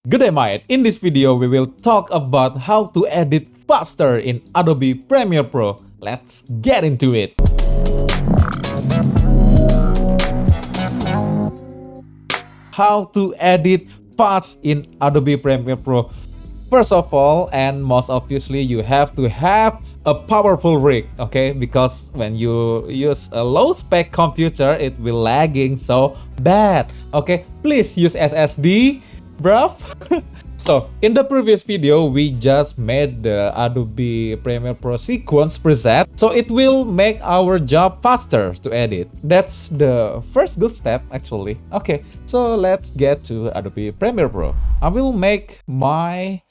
Good day, mate. In this video, we will talk about how to edit faster in Adobe Premiere Pro. Let's get into it. How to edit fast in Adobe Premiere Pro. First of all, and most obviously, you have to have a powerful rig, okay? Because when you use a low-spec computer, it will lagging so bad, okay? Please use SSD, bruv. So, in the previous video, we just made the Adobe Premiere Pro sequence preset, so it will make our job faster to edit. That's the first good step, actually. Okay, so let's get to Adobe Premiere Pro. I will make my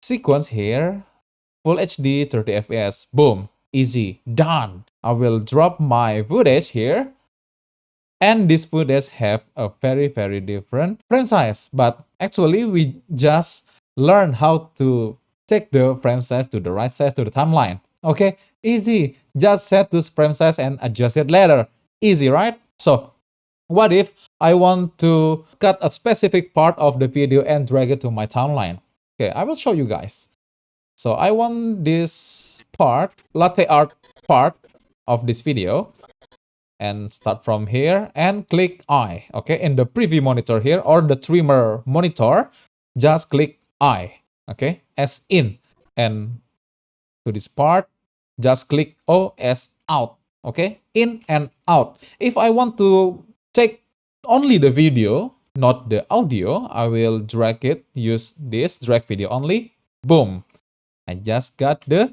sequence here, Full HD 30 FPS, boom, easy, done. I will drop my footage here, and this footage have a very different frame size, but actually we just learn how to take the frame size to the right size to the timeline. Okay, easy, just set this frame size and adjust it later. Easy, right? So what if I want to cut a specific part of the video and drag it to my timeline? Okay, I will show you guys. So I want this part, latte art part of this video, and start from here and click I. Okay, in the preview monitor here or the trimmer monitor, just click I. Okay, as in, and to this part, just click O as out. Okay, in and out. If I want to take only the video, not the audio, I will drag it, use this, drag video only, boom. I just got the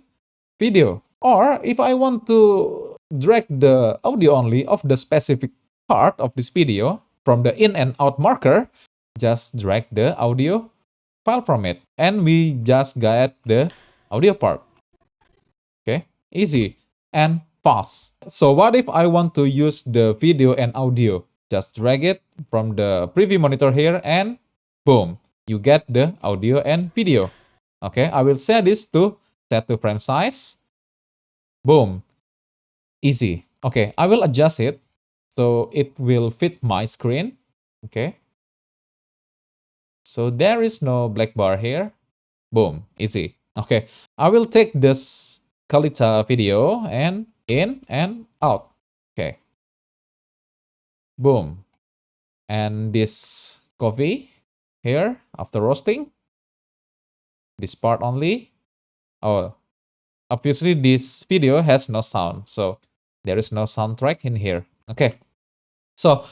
video. Or if I want to drag the audio only of the specific part of this video from the in and out marker, just drag the audio file from it. And we just got the audio part. Okay, easy and fast. So what if I want to use the video and audio? Just drag it from the preview monitor here and boom, you get the audio and video. Okay, I will set this to set to frame size. Boom, easy. Okay, I will adjust it so it will fit my screen. Okay, so there is no black bar here. Boom, easy. Okay, I will take this Kalita video and in and out. Okay, boom. And this coffee here after roasting, this part only. Oh, obviously this video has no sound, so there is no soundtrack in here. Okay, so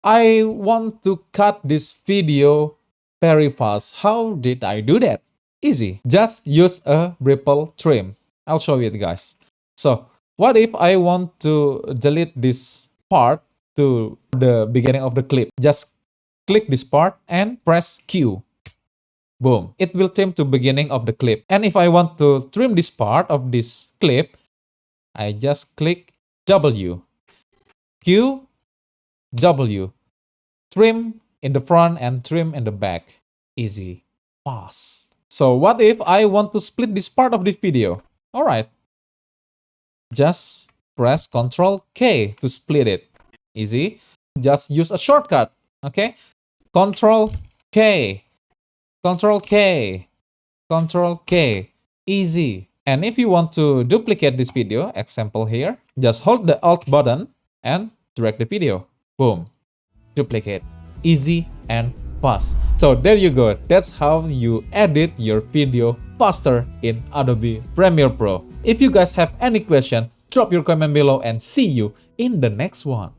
I want to cut this video very fast. How did I do that? Easy, just use a ripple trim. I'll show you guys. So what if I want to delete this part to the beginning of the clip? Just click this part and press Q. Boom, it will trim to beginning of the clip. And if I want to trim this part of this clip, I just click W. Q, W. Trim in the front and trim in the back. Easy, fast. So what if I want to split this part of this video? Alright, just press Ctrl K to split it. Easy, just use a shortcut. Okay, Ctrl K. Ctrl K, Ctrl K, easy. And if you want to duplicate this video, example here, just hold the Alt button and drag the video. Boom, duplicate, easy and fast. So there you go. That's how you edit your video faster in Adobe Premiere Pro. If you guys have any question, drop your comment below and see you in the next one.